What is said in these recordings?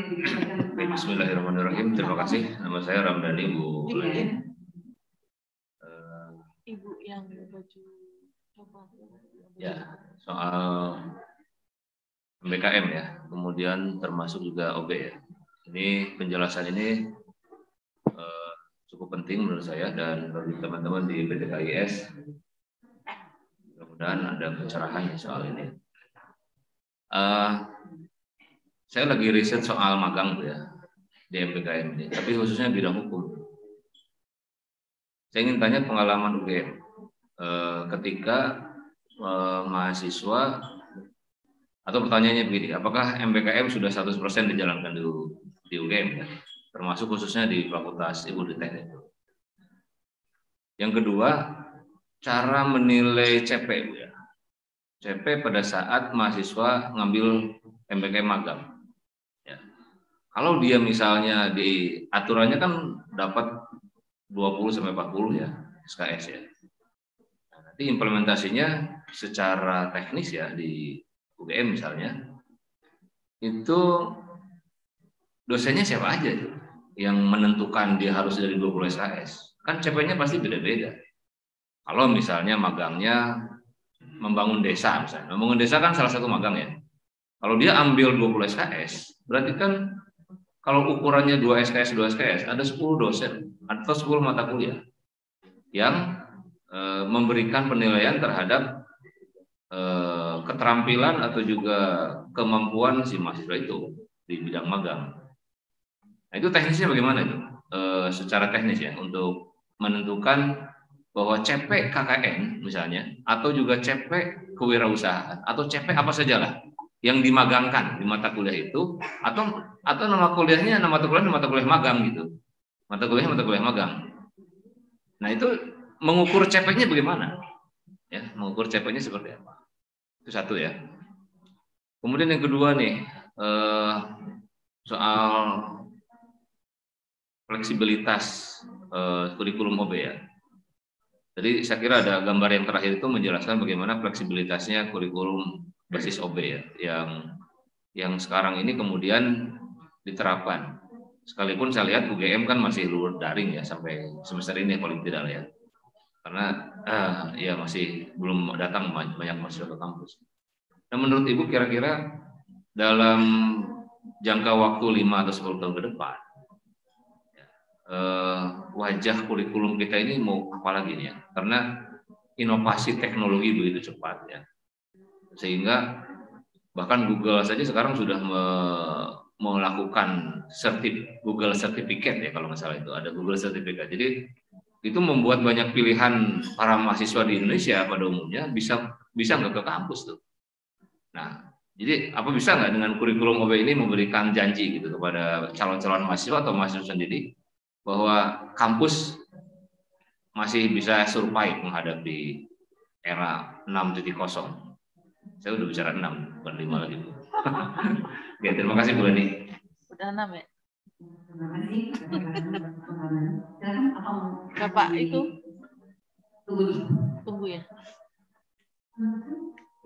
Bismillahirrahmanirrahim. Terima kasih. Nama saya Ramdhani, Bu Leni. Ibu yang baju coklat. Ya, soal MBKM ya, kemudian termasuk juga OB ya. Ini penjelasan ini cukup penting menurut saya dan bagi teman-teman di PTKIS. Mudah-mudahan ada pencerahan soal ini. Saya lagi riset soal magang ya di MBKM ini, tapi khususnya bidang hukum. Saya ingin tanya pengalaman UGM ketika mahasiswa, atau pertanyaannya begini, apakah MBKM sudah 100% dijalankan di UGM ya? Termasuk khususnya di Fakultas Ilmu Teknik. Yang kedua, cara menilai CP ya. CP pada saat mahasiswa ngambil MBKM magang. Ya. Kalau dia misalnya di aturannya kan dapat 20-40 ya SKS ya. Nah, nanti implementasinya secara teknis ya di UGM misalnya, itu dosennya siapa aja tuh yang menentukan dia harus dari 20 SKS? Kan CP-nya pasti beda-beda. Kalau misalnya magangnya membangun desa misalnya. Membangun desa kan salah satu magang ya. Kalau dia ambil 20 SKS, berarti kan kalau ukurannya 2 SKS, ada 10 dosen atau 10 mata kuliah yang memberikan penilaian terhadap keterampilan atau juga kemampuan si mahasiswa itu di bidang magang. Nah, itu teknisnya bagaimana itu? Secara teknis ya, untuk menentukan bahwa CP KKN misalnya, atau juga CP kewirausahaan, atau CP apa sajalah yang dimagangkan di mata kuliah itu, atau nama kuliahnya mata kuliah magang gitu, mata kuliah magang. Nah itu mengukur CP-nya bagaimana? Ya, mengukur CP-nya seperti apa? Itu satu ya. Kemudian yang kedua nih, soal fleksibilitas kurikulum OB ya. Jadi saya kira ada gambar yang terakhir itu menjelaskan bagaimana fleksibilitasnya kurikulum basis OB ya, yang sekarang ini kemudian diterapkan. Sekalipun saya lihat UGM kan masih lulus daring ya sampai semester ini paling tidak ya, karena ya masih belum datang banyak mahasiswa ke kampus. Nah menurut Ibu kira-kira dalam jangka waktu 5 atau 10 tahun ke depan, wajah kurikulum kita ini mau apa lagi nih ya? Karena inovasi teknologi begitu cepat ya, sehingga bahkan Google saja sekarang sudah melakukan Google Certificate ya, kalau nggak salah itu ada Google Certificate. Jadi itu membuat banyak pilihan para mahasiswa di Indonesia pada umumnya bisa nggak ke kampus tuh. Nah, jadi apa bisa nggak dengan kurikulum OB ini memberikan janji gitu kepada calon-calon mahasiswa atau mahasiswa sendiri bahwa kampus masih bisa survive menghadapi era 6.0. Saya udah bicara 6, bukan 5 lagi. Oke, terima kasih Bu Leni. Udah 6 ya? Terima kasih. Bapak itu tunggu ya.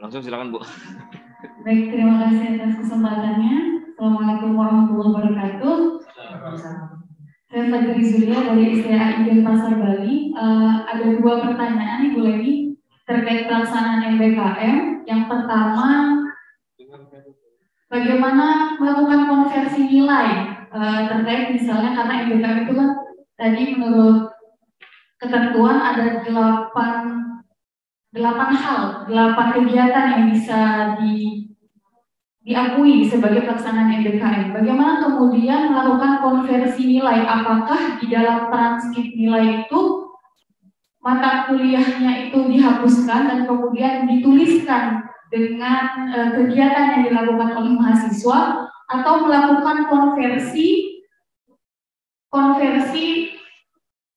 Langsung silakan Bu. Baik, terima kasih atas kesempatannya. Assalamualaikum warahmatullahi wabarakatuh. Saya Fadli Zulia dari STAI Denpasar Bali. Ada 2 pertanyaan Ibu Leni terkait pelaksanaan MBKM. Yang pertama, bagaimana melakukan konversi nilai terkait misalnya karena MBKM itu kan tadi menurut ketentuan ada 8 kegiatan yang bisa diakui sebagai pelaksanaan MBKM. Bagaimana kemudian melakukan konversi nilai? Apakah di dalam transkrip nilai itu mata kuliahnya itu dihapuskan dan kemudian dituliskan dengan kegiatan yang dilakukan oleh mahasiswa, atau melakukan konversi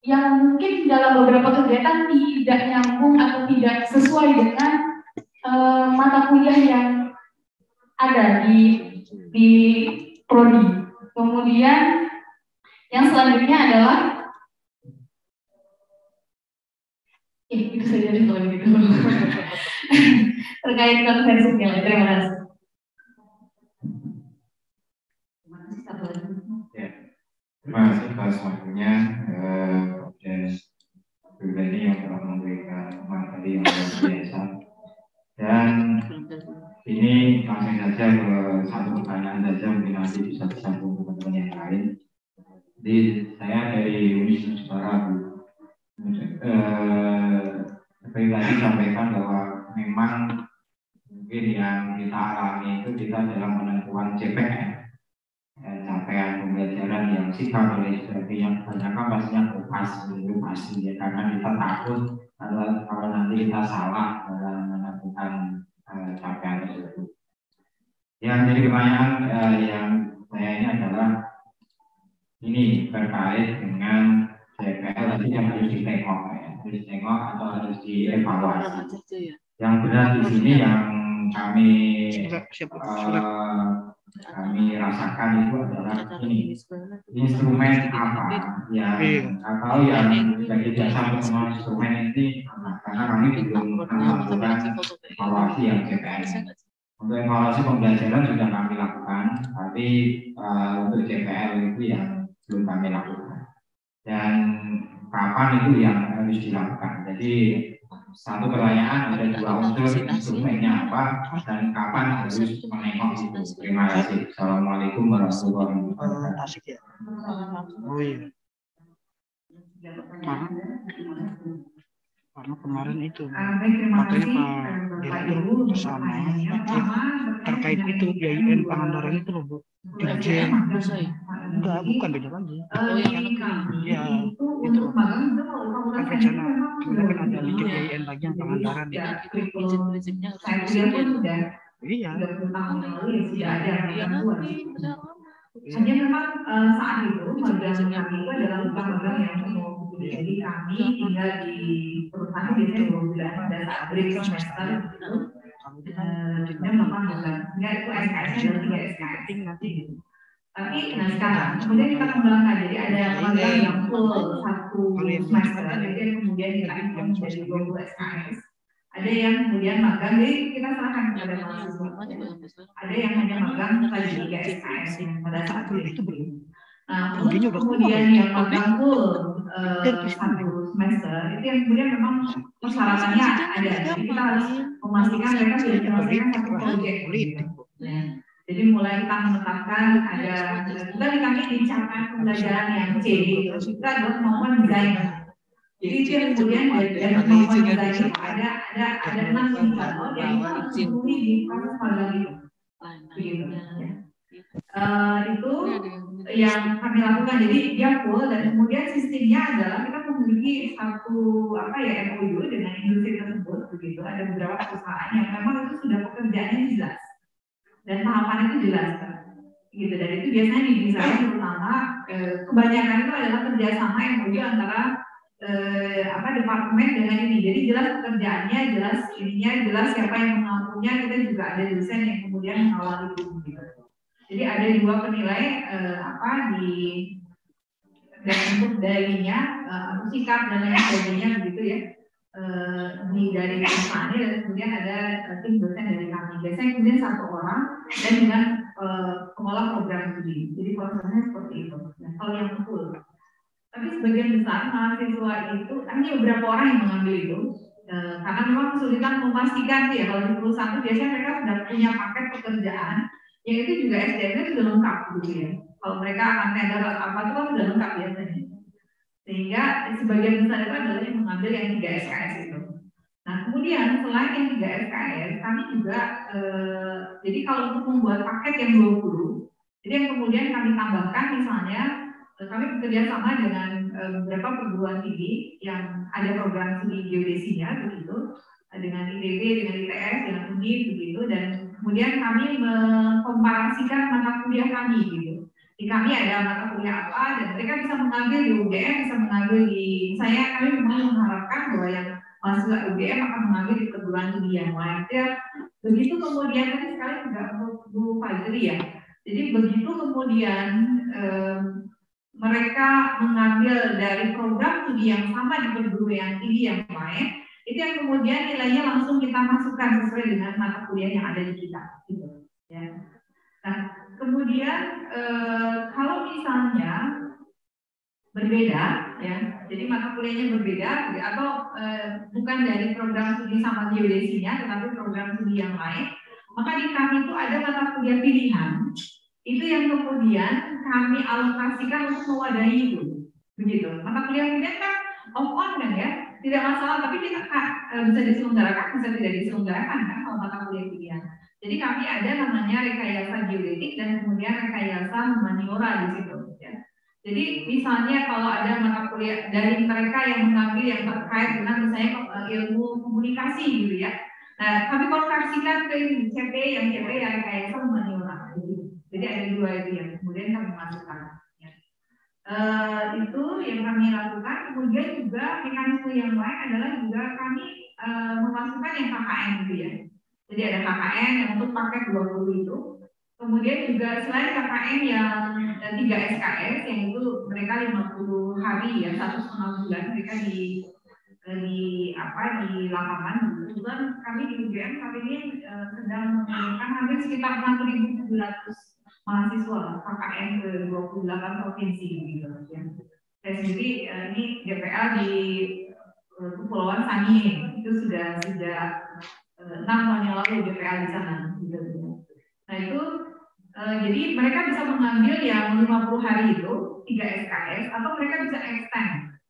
yang mungkin dalam beberapa kegiatan tidak nyambung atau tidak sesuai dengan mata kuliah yang ada di prodi. Kemudian yang selanjutnya adalah itu saja kalau begitu. Terkait konversi nilai. Terima kasih. Ya, terima kasih atas waktunya dan pribadi yang telah memberikan materi yang luar biasa. Dan ini langsung saja ke satu pertanyaan saja, mungkin nanti bisa disambung ke teman yang lain. Jadi saya dari Unis Nusantara, seperti tadi sampaikan bahwa memang mungkin yang kita alami itu kita dalam penentuan CPN, capaian pembelajaran yang sikap oleh sebagainya kebanyakan pastinya itu pasti ya, karena kita takut kalau nanti kita salah dalam menentukan capaian tersebut. Yang jadi pertanyaan yang saya ini adalah ini terkait dengan CPL tadi yang harus ditengok ya, harus ditengok atau harus dievaluasi. Yang benar di sini yang kami rasakan itu adalah ini instrumen apa yang atau yang sebagai dasar semua instrumen ini, karena kami belum melakukan evaluasi yang CPL. Untuk evaluasi pembelajaran sudah kami lakukan, tapi untuk CPL itu yang belum kami lakukan. Dan kapan itu yang harus dilakukan? Jadi satu pertanyaan, ada dua unsur, instrumennya apa dan kapan harus menengok itu. Terima kasih. Assalamualaikum warahmatullahi wabarakatuh. Oh iya. Karena kemarin itu katanya Pak Direktur bersama terkait itu IAIN Pangandaran itu loh Bu. Dirjen. Enggak, bukan beda lagi. Oh yang ya itu loh. Kan rencana kemudian kan ada bikin IAIN lagi yang Pangandaran ya. prinsip-prinsipnya harus presiden. Iya. Iya nanti benar. Hanya memang saat itu magang kami itu adalah magang yang penuh. Jadi kami tinggal di perusahaan biasanya 2 bulan pada saat break semester itu. Dan memang bukan, enggak itu SKS-nya ada 3 SKS. Nanti. Tapi nah sekarang kemudian kita kembangkan, jadi ada magang yang full 1 semester, jadi kemudian kita implement menjadi 20 SKS. Ada yang kemudian magang, jadi kita serahkan kepada mahasiswa. Ada yang hanya magang kali 3 SKS pada saat itu. Nah, kemudian yang magang full 1 semester itu yang kemudian memang persyaratannya ada. Jadi kita harus memastikan mereka sudah menyelesaikan 1 proyek. Jadi mulai kita menetapkan ada juga di kami di capaian pembelajaran yang C itu adalah kemampuan desain. Jadi itu yang kemudian dari kemampuan desain ada 6 indikator yang itu harus dipenuhi di proses magang itu. Itu yang kami lakukan, jadi dia full dan kemudian sistemnya adalah kita memiliki satu MOU dengan industri tersebut begitu. Ada beberapa perusahaan yang memang itu sudah pekerjaannya jelas dan tahapan itu jelas gitu, dan itu biasanya di desain terutama kebanyakan itu adalah kerjasama MOU antara departemen dengan ini, jadi jelas pekerjaannya, jelas ininya, jelas siapa yang mengaturnya, kita juga ada dosen yang kemudian mengawal itu gitu. Jadi ada 2 penilai dan untuk darinya atau sikap dan lain sebagainya begitu ya, dari perusahaannya, dan kemudian ada tim dosen dari kami. Biasanya kemudian 1 orang dan dengan pengolah program studi. Jadi prosesnya seperti itu. Nah, kalau yang full, tapi sebagian besar mahasiswa itu hanya beberapa orang yang mengambil itu, karena memang kesulitan memastikan ya, kalau di perusahaan itu biasanya mereka sudah punya paket pekerjaan yang itu juga SDM-nya sudah lengkap gitu ya. Kalau mereka akan tender apa itu kan sudah lengkap biasanya. Sehingga sebagian besar itu adalah yang mengambil yang 3 SKS itu. Nah kemudian selain yang 3 SKS, kami juga jadi kalau untuk membuat paket yang 20, jadi yang kemudian kami tambahkan misalnya kami bekerja sama dengan beberapa perguruan tinggi yang ada program studi geodesinya begitu, dengan ITB, dengan ITS, dengan UNI begitu, dan kemudian kami mengkomparasikan mata kuliah kami gitu. Di kami ada mata kuliah apa, dan mereka bisa mengambil di UGM, bisa mengambil di, misalnya kami memang mengharapkan bahwa yang mahasiswa UGM akan mengambil di perguruan tinggi yang lain. Ya, begitu kemudian tadi sekali juga untuk Bu Fajri ya. Jadi begitu kemudian mereka mengambil dari program studi yang sama di perguruan tinggi yang lain, itu yang kemudian nilainya langsung kita masukkan sesuai dengan mata kuliah yang ada di kita. Gitu. Ya. Nah, kemudian kemudian kalau misalnya berbeda, ya, jadi mata kuliahnya berbeda, atau bukan dari program studi sama geodesinya, tetapi program studi yang lain, maka di kami itu ada mata kuliah pilihan, itu yang kemudian kami alokasikan untuk mewadahi itu, begitu. Mata kuliah pilihan kan off-on kan ya, tidak masalah, tapi kita bisa diselenggarakan, bisa tidak diselenggarakan kan kalau mata kuliah pilihan. Jadi kami ada namanya rekayasa geodetik dan kemudian rekayasa humaniora di situ. Ya. Jadi misalnya kalau ada mata kuliah dari mereka yang mengambil yang terkait dengan misalnya ilmu komunikasi gitu ya. Nah, kami konversikan ke CP yang rekayasa humaniora. Jadi ada dua itu yang kemudian kami masukkan. Ya. Itu yang kami lakukan. Kemudian juga mekanisme yang lain adalah juga kami memasukkan yang KKN gitu ya. Jadi ada KKN yang untuk paket 20 itu. Kemudian juga selain KKN yang 3 SKS yang itu mereka 50 hari ya, 1,5 bulan mereka di lapangan. Kemudian kami di UGM kami ini sedang mengumpulkan hampir sekitar 6.700 mahasiswa KKN ke 28 provinsi gitu ya. Saya sendiri ini GPA di Kepulauan Sangihe itu sudah 6 tahun yang lalu GPA di sana. Gitu. Nah itu jadi mereka bisa mengambil yang 50 hari itu 3 SKS atau mereka bisa extend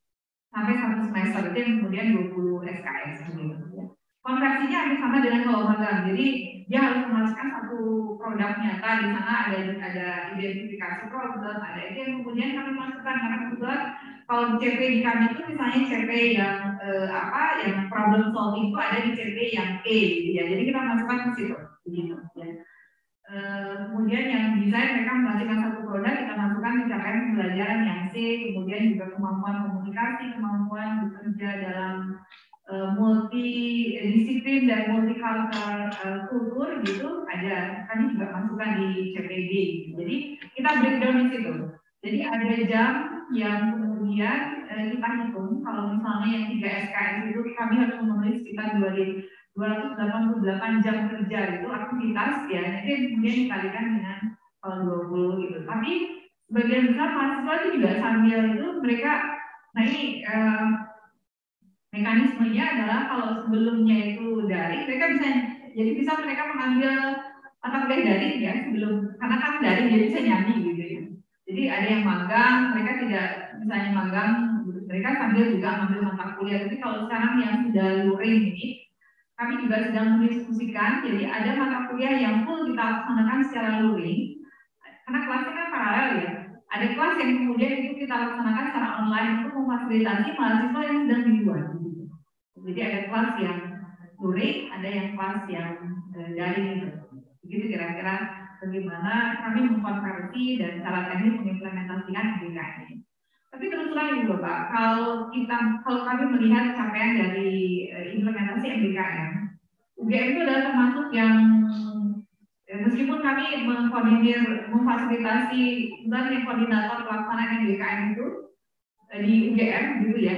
sampai 1 semester itu yang kemudian 20 SKS. Gitu. Konversinya hampir sama dengan kalau magang. Jadi dia harus memasukkan satu produk nyata di sana ada identifikasi problem, ada itu yang kemudian kami masukkan karena kebetulan kalau di CP di kami itu misalnya CP yang yang problem solving itu ada di CP yang E, gitu ya. Jadi kita masukkan ke situ, begitu. Ya. Kemudian yang desain mereka menghasilkan satu produk kita masukkan ke capaian pembelajaran yang C, kemudian juga kemampuan komunikasi, kemampuan bekerja dalam multidisiplin dan multicultural kultur gitu ada kami juga masukkan di CPD. Jadi kita breakdown di situ. Jadi ada jam yang kemudian kita hitung kalau misalnya yang 3 SKS itu kami harus memenuhi sekitar 288 jam kerja itu aktivitas ya. Jadi kemudian dikalikan dengan 20 gitu. Tapi sebagian besar mahasiswa itu juga sambil itu mereka mekanismenya adalah kalau sebelumnya itu daring mereka bisa mereka mengambil mata kuliah daring ya sebelum karena kan daring jadi bisa nyanyi gitu ya. Jadi ada yang magang mereka tidak misalnya magang mereka sambil juga mengambil mata kuliah. Tapi kalau sekarang yang sudah luring ini kami juga sedang mendiskusikan jadi ada mata kuliah yang full kita laksanakan secara luring karena kelasnya kan paralel ya. Ada kelas yang kemudian itu kita laksanakan secara online untuk memfasilitasi mahasiswa yang sedang di luar. Jadi ada kelas yang luring, ada yang kelas yang daring itu. Begitu kira-kira bagaimana kami mengkonversi dan cara teknis mengimplementasikan MBKM. Tapi terus terang Bapak, kalau kami melihat capaian dari implementasi MBKM, UGM itu adalah termasuk yang meskipun kami mengkoordinir, memfasilitasi dan koordinator pelaksanaan MBKM itu di UGM gitu ya,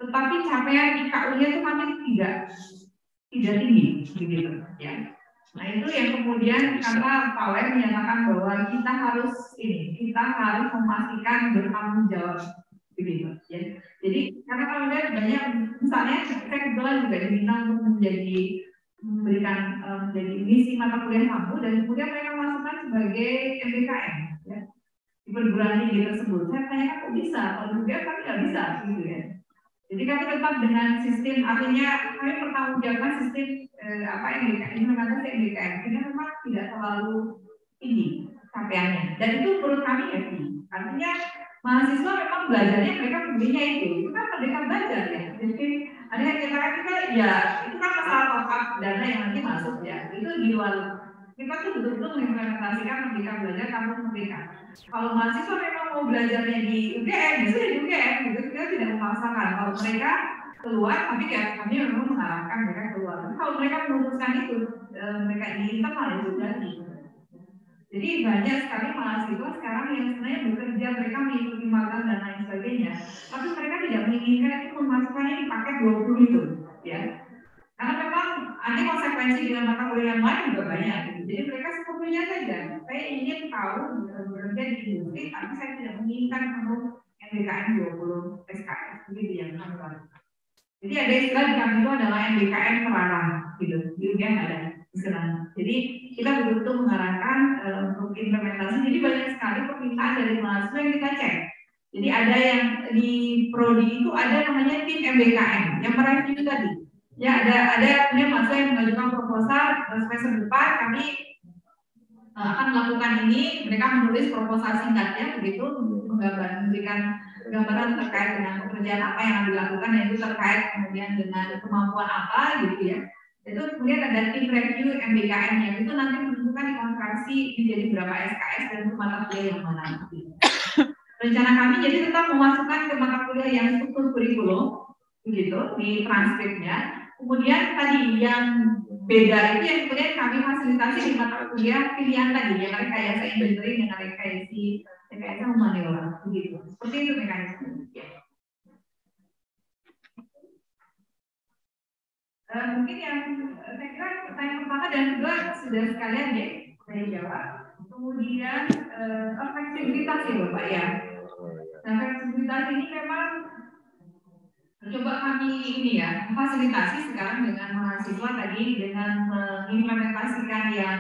tetapi capaian IKU-nya itu kami tidak tinggi begitu ya. Nah itu yang kemudian karena Pak Wen menyatakan bahwa kita harus memastikan bertanggung jawab begitu ya. Jadi karena kalau lihat banyak misalnya saya kebetulan juga diminta untuk memberikan menjadi misi mata kuliah kamu dan kemudian mereka masukkan sebagai MBKM ya. Di perguruan tinggi tersebut saya tanya kok bisa, kalau juga kami nggak bisa gitu ya. Jadi kami tetap dengan sistem, artinya kami bertanggungjawabkan sistem implementasi MBKM sehingga memang tidak terlalu tinggi capaiannya. Dan itu menurut kami happy. Artinya mahasiswa memang belajarnya mereka punya itu kan merdeka belajar ya. Jadi ada yang kita ya itu kan masalah top-up dana yang nanti masuk ya. Itu di luar kita tuh betul-betul mengimplementasikan merdeka belajar kampus merdeka. Kalau mahasiswa memang mau belajarnya di UGM, ya sudah di UGM, gitu kita tidak memaksakan. Kalau mereka keluar, tapi ya kami memang mengarahkan mereka keluar. Tapi kalau mereka memutuskan itu, mereka di internal itu berarti. Jadi banyak sekali mahasiswa sekarang yang sebenarnya bekerja, mereka mengikuti magang dan lain sebagainya, tapi mereka tidak menginginkan itu memasukkannya di paket 20 itu, ya. Karena memang ada konsekuensi dengan mata kuliah yang lain juga banyak. Jadi mereka sebetulnya saja, saya ingin tahu bekerja di industri, tapi saya tidak menginginkan penuh MBKM 20 SKS, begitu yang kami lakukan. Jadi ada istilah di kami itu adalah MBKM terarah, gitu. Jadi kan ada istilah. Jadi kita betul-betul mengarahkan untuk implementasi. Jadi banyak sekali permintaan dari mahasiswa yang kita cek. Jadi ada yang di prodi itu ada namanya tim MBKM yang mereview tadi. Ya ada punya mahasiswa yang mengajukan proposal semester depan kami akan melakukan ini. Mereka menulis proposal singkatnya begitu untuk memberikan gambaran terkait dengan pekerjaan apa yang dilakukan dan itu terkait kemudian dengan kemampuan apa gitu ya. Itu kemudian ada tim review MBKM-nya itu nanti menentukan dikonversi menjadi berapa SKS dan untuk mata kuliah yang mana. Rencana kami jadi tetap memasukkan ke mata kuliah yang struktur kurikulum begitu di transkripnya. Kemudian tadi yang beda itu yang kemudian kami fasilitasi di mata kuliah pilihan tadi yang rekayasa engineering dengan rekayasa humaniora begitu. Seperti itu mekanisme. Mungkin yang saya kira pertanyaan pertama dan kedua sudah sekalian ya saya jawab. Kemudian fleksibilitas ya Bapak ya. Nah fleksibilitas ini memang coba kami ini ya fasilitasi sekarang dengan mahasiswa tadi dengan mengimplementasikan yang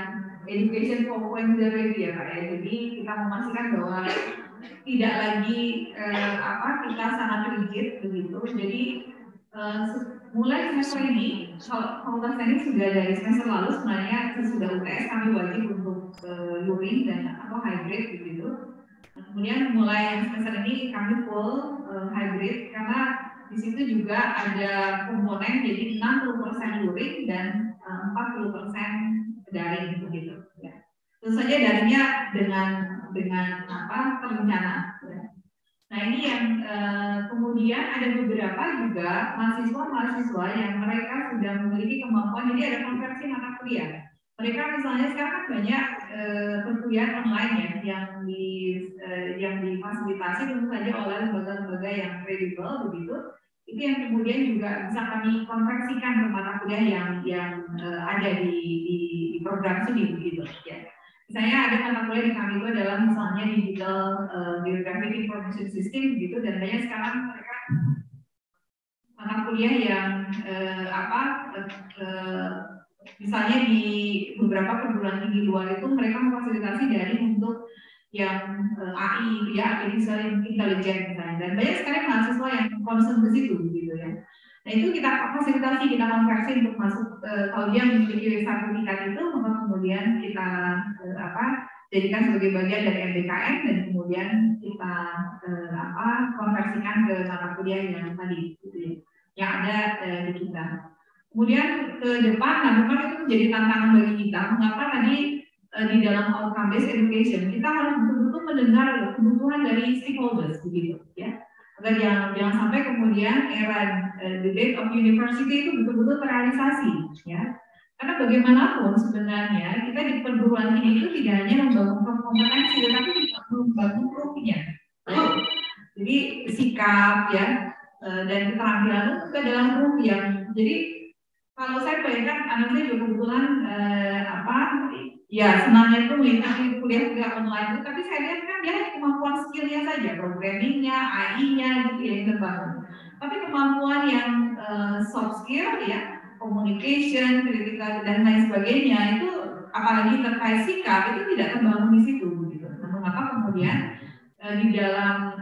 education 4.0 itu ya Pak ya. Jadi kita memastikan bahwa tidak lagi kita sangat rigid begitu. Jadi mulai semester ini, fakultas teknik sudah dari semester lalu sebenarnya sesudah UTS kami wajib untuk luring dan atau hybrid begitu. Kemudian mulai semester ini kami full hybrid karena di situ juga ada komponen jadi 60% luring dan 40% daring begitu. Ya. Tentu saja daringnya dengan perencanaan. Ya. Nah ini yang kemudian ada beberapa juga mahasiswa yang mereka sudah memiliki kemampuan, jadi ada konversi mata kuliah. Mereka misalnya sekarang kan banyak perkuliahan online ya yang difasilitasi tentu saja oleh lembaga-lembaga yang kredibel begitu. Itu yang kemudian juga bisa kami konversikan ke mata kuliah yang ada di program studi begitu ya. Misalnya ada mata kuliah di kami itu adalah misalnya digital geographic information system gitu dan banyak sekarang mereka mata kuliah yang misalnya di beberapa perguruan tinggi luar itu mereka memfasilitasi dari untuk yang AI ya artificial intelligence misalnya dan banyak sekali mahasiswa yang concern ke situ gitu ya. Nah itu kita fasilitasi, kita konversi untuk masuk kalau dia memiliki sertifikat itu maka kemudian kita jadikan sebagai bagian dari MBKM dan kemudian kita konversikan ke mata kuliah yang tadi gitu ya, yang ada di kita. Kemudian ke depan, memang itu menjadi tantangan bagi kita. Mengapa tadi di dalam outcome based education kita harus betul-betul mendengar kebutuhan dari stakeholders begitu ya. Agar jangan sampai kemudian era the date of university itu betul-betul terrealisasi ya. Karena bagaimanapun sebenarnya kita di perguruan tinggi itu tidak hanya membangun kompetensi, tetapi juga membangun rupiah. Jadi sikap ya dan keterampilan itu juga dalam rupiah. Jadi kalau saya bayangkan anak saya juga kebetulan ya senangnya itu mengikuti kuliah online itu, tapi saya lihat kan dia hanya kemampuan skillnya saja, programmingnya, AI-nya gitu ya yang terbangun. Tapi kemampuan yang soft skill ya, communication, critical dan lain sebagainya itu apalagi terkait sikap itu tidak terbangun di situ gitu. Nah, mengapa kemudian di dalam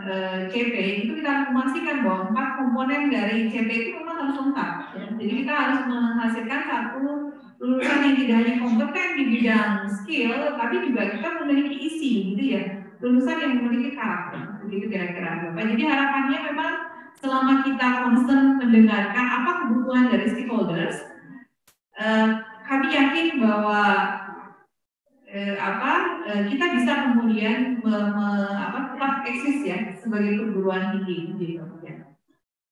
CP itu kita memastikan bahwa 4 komponen dari CP itu memang harus lengkap. Ya. Jadi kita harus menghasilkan satu lulusan yang tidak hanya kompeten di bidang skill, tapi juga kita memiliki isi, gitu ya. Lulusan yang memiliki karakter, begitu kira-kira. Jadi harapannya memang selama kita konsisten mendengarkan apa kebutuhan dari stakeholders, kami yakin bahwa kita bisa kemudian tetap eksis ya sebagai perguruan tinggi, gitu ya.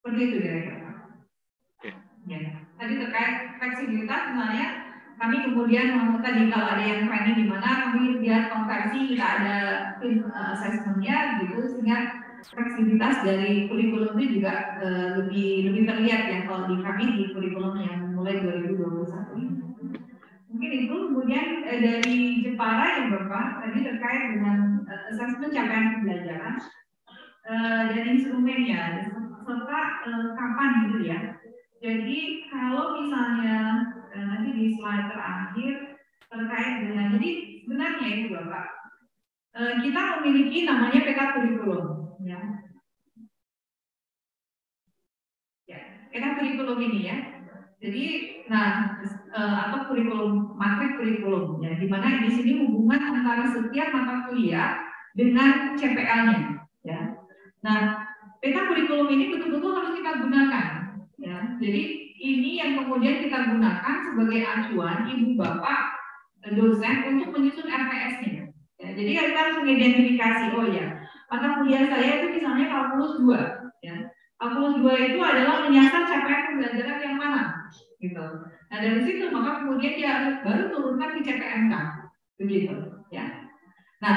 Seperti itu kira-kira. Ya. Tadi terkait fleksibilitas sebenarnya kami kemudian tadi kalau ada yang training di mana kami lihat konversi kita ada tim assessment-nya gitu sehingga fleksibilitas dari kurikulum itu juga lebih terlihat ya kalau di kami di kurikulum yang mulai 2021 ini. Mungkin itu. Kemudian dari Jepara ya Bapak, tadi terkait dengan asesmen capaian pembelajaran dan instrumennya, serta kapan gitu ya. Jadi kalau misalnya nanti di slide terakhir terkait dengan, jadi sebenarnya itu Bapak, kita memiliki namanya peta kurikulum, ya. Peta kurikulum ini ya. Jadi, nah, atau kurikulum, matrik kurikulum, ya, di mana di sini hubungan antara setiap mata kuliah dengan CPL-nya, ya. Nah, peta kurikulum ini betul-betul harus kita gunakan, ya. Jadi ini yang kemudian kita gunakan sebagai acuan ibu bapak dosen untuk menyusun RPS-nya. Ya, jadi kita harus mengidentifikasi, oh ya, mata kuliah saya itu misalnya kalkulus 2, ya. Kalkulus 2 itu adalah menyasar capaian pembelajaran yang mana, gitu. Nah dari situ maka kemudian dia baru turunkan di CPMK, begitu, ya. Nah,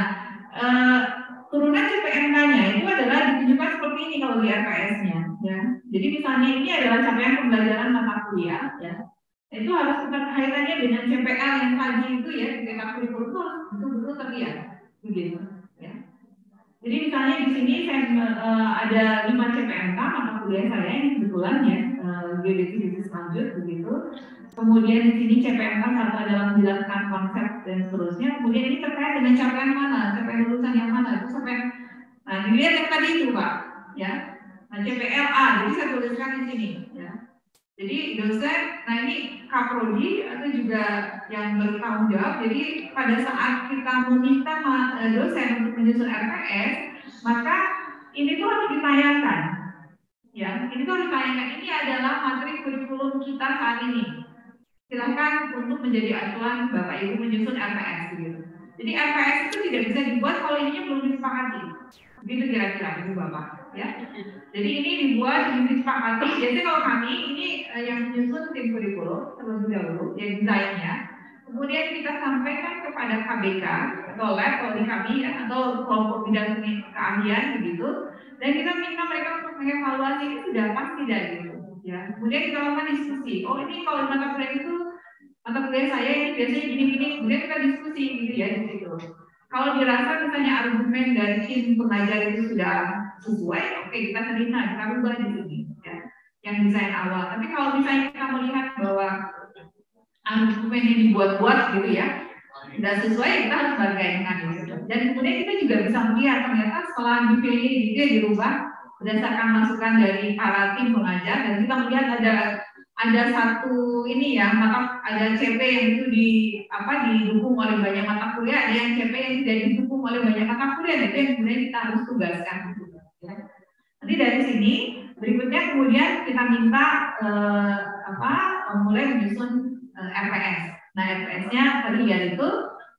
turunan CPMK-nya itu adalah ditunjukkan seperti ini kalau di RPS-nya, ya. Jadi misalnya ini adalah capaian pembelajaran mata kuliah, ya. Itu harus kita kaitannya dengan CPL yang tadi itu ya, di kurikulum itu betul-betul terlihat, begitu, ya. Jadi misalnya di sini saya ada 5 CPMK mata kuliah saya ini kebetulan ya, geodetik bisnis lanjut begitu. Kemudian di sini CPMK satu adalah menjelaskan konsep dan seterusnya. Kemudian ini terkait dengan capaian mana, capaian lulusan yang mana itu sampai. Nah dilihat yang tadi itu Pak, ya. Nah CPLA, jadi saya tuliskan di sini, ya. Jadi dosen, nah ini kaprodi atau juga yang bertanggung jawab. Jadi pada saat kita meminta dosen untuk menyusun RPS, maka ini tuh harus ditayangkan. Ya, ini tuh harus ditayangkan. Ini adalah materi kurikulum kita saat ini. Silakan untuk menjadi acuan Bapak Ibu menyusun RPS gitu. Jadi RPS itu tidak bisa dibuat kalau ininya belum disepakati. Begitu kira-kira Ibu Bapak, ya. Jadi ini dibuat disepakati. Jadi kalau kami ini yang menyusun tim kurikulum terlebih dahulu, yang desainnya. Kemudian kita sampaikan kepada KBK atau lab kalau di kami ya, atau kelompok bidang keahlian begitu. Dan kita minta mereka untuk mengevaluasi ini sudah pas tidak gitu. Ya. Kemudian kita lakukan diskusi. Oh ini kalau mata kuliah itu mata kuliah saya ini biasanya gini-gini. Kemudian kita diskusi gitu ya di situ. Kalau dirasa misalnya argumen dari tim pengajar itu sudah sesuai, oke kita terima, kita ubah di sini, ya, yang desain awal. Tapi kalau misalnya kita melihat bahwa argumen yang dibuat-buat gitu ya, tidak sesuai, kita harus bagaimana gitu. Dan kemudian kita juga bisa melihat ternyata setelah dipilih itu dirubah berdasarkan masukan dari para tim pengajar, dan kita melihat ada satu ini ya, maka ada CP yang itu didukung oleh banyak mata kuliah, ada yang CP yang tidak didukung oleh banyak mata kuliah, itu yang kemudian kita harus tugaskan. Ya. Nanti dari sini berikutnya kemudian kita minta mulai menyusun RPS. Nah RPS-nya tadi ya itu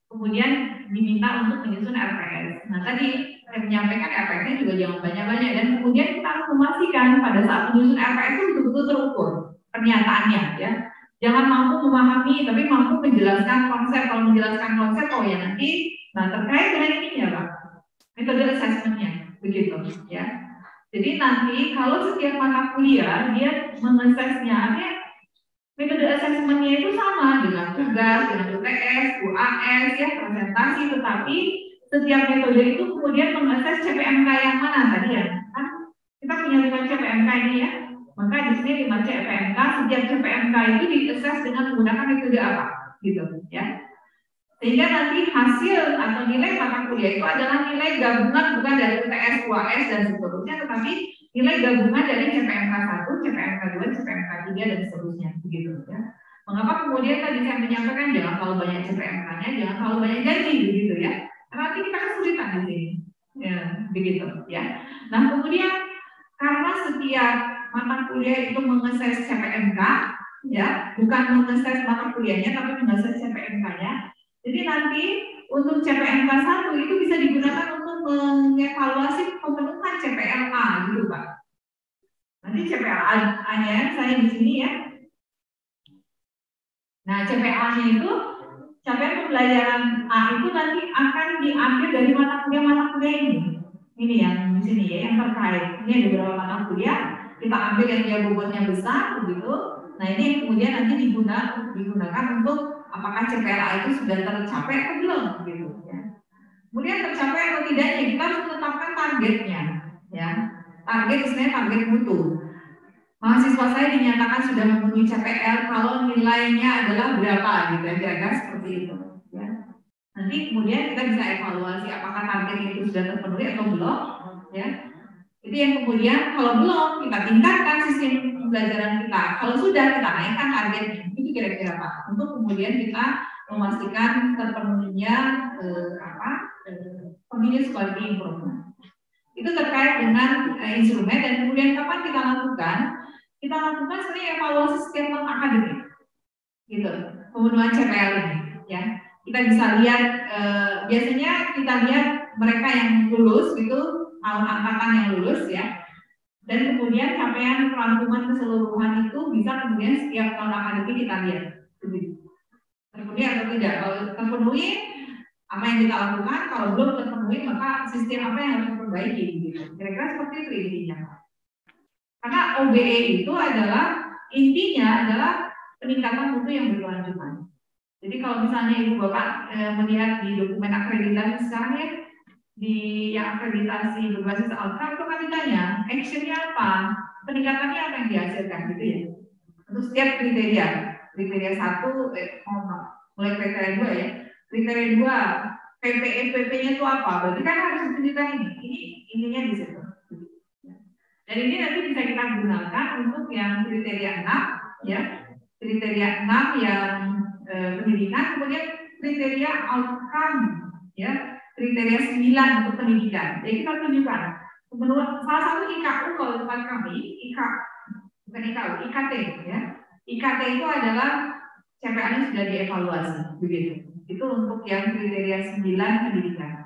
kemudian diminta untuk menyusun RPS. Nah tadi saya menyampaikan RPS-nya juga jangan banyak-banyak, dan kemudian kita harus memastikan pada saat menyusun RPS itu betul-betul terukur pernyataannya, ya. Jangan mampu memahami tapi mampu menjelaskan konsep. Kalau menjelaskan konsep, oh ya nanti, nah terkait dengan ini ya Pak, metode assessment-nya begitu, ya. Jadi nanti kalau setiap mata kuliah dia mengassessnya, artinya metode assessment-nya itu sama dengan tugas, dengan UTS, UAS, ya presentasi, tetapi setiap metode itu kemudian mengakses CPMK yang mana tadi ya, kan kita punya 5 CPMK ini ya. Maka di sini 5 CPMK, setiap CPMK itu diakses dengan menggunakan metode apa, gitu, ya. Sehingga nanti hasil atau nilai mata kuliah itu adalah nilai gabungan bukan dari UTS, UAS dan seterusnya, tetapi nilai gabungan dari CPMK 1, CPMK 2, CPMK 3 dan seterusnya, begitu, ya. Mengapa kemudian tadi saya menyampaikan jangan terlalu banyak CPMK-nya, jangan terlalu banyak janji, begitu ya. Karena nanti kita kesulitan di sini, ya, begitu, ya. Nah kemudian karena setiap mata kuliah itu mengakses CPMK, ya, bukan mengakses mata kuliahnya, tapi mengakses CPMK-nya. Jadi nanti untuk CPMK 1 itu bisa digunakan untuk mengevaluasi pemenuhan CPLA, gitu Pak. Nanti CPLA-nya saya di sini ya. Nah CPLA-nya itu capaian pembelajaran A itu nanti akan diambil dari mata kuliah ini. Ini yang di sini ya, yang terkait. Ini ada beberapa mata kuliah. Kita ambil yang dia bobotnya besar begitu. Nah ini kemudian nanti digunakan untuk apakah CPLA itu sudah tercapai atau belum gitu ya. Kemudian tercapai atau tidaknya kita harus menetapkan targetnya ya. Target sebenarnya target mutu. Mahasiswa saya dinyatakan sudah memenuhi CPL kalau nilainya adalah berapa gitu ya, kira-kira seperti itu ya. Nanti kemudian kita bisa evaluasi apakah target itu sudah terpenuhi atau belum ya. Itu yang kemudian kalau belum kita tingkatkan sistem pembelajaran kita. Kalau sudah kita naikkan targetnya. Itu kira-kira Pak. Untuk kemudian kita memastikan terpenuhinya continuous quality improvement. Itu terkait dengan instrumen dan kemudian kapan kita lakukan? Kita lakukan sebenarnya evaluasi setiap tahun akademik, gitu. Pemenuhan CPL ini, ya. Kita bisa lihat biasanya kita lihat mereka yang lulus, gitu, tahun angkatan yang lulus, ya. Dan kemudian capaian perangkuman keseluruhan itu bisa kemudian setiap tahun akademik kita lihat, terpenuhi atau tidak. Kalau terpenuhi, apa yang kita lakukan? Kalau belum terpenuhi, maka sistem apa yang harus diperbaiki, gitu. Kira-kira seperti itu intinya. Karena OBE itu adalah intinya adalah peningkatan mutu yang berkelanjutan. Jadi kalau misalnya Ibu Bapak melihat di dokumen akreditasi sekarang ya, di yang akreditasi berbasis outcome itu kan ditanya actionnya apa, peningkatannya apa yang dihasilkan gitu ya. Untuk setiap kriteria 1, mulai kriteria 2 ya, kriteria 2 PP-nya itu apa? Berarti kan harus ditunjukkan ini ininya di situ. Dan ini nanti bisa kita gunakan untuk yang kriteria 6 ya, kriteria 6 yang pendidikan, kemudian kriteria outcome ya, kriteria 9 untuk pendidikan. Jadi kita tunjukkan menurut salah satu IKU kalau tempat kami, IKT ya. IKT itu adalah CPA-nya sudah dievaluasi begitu. Itu untuk yang kriteria 9 pendidikan.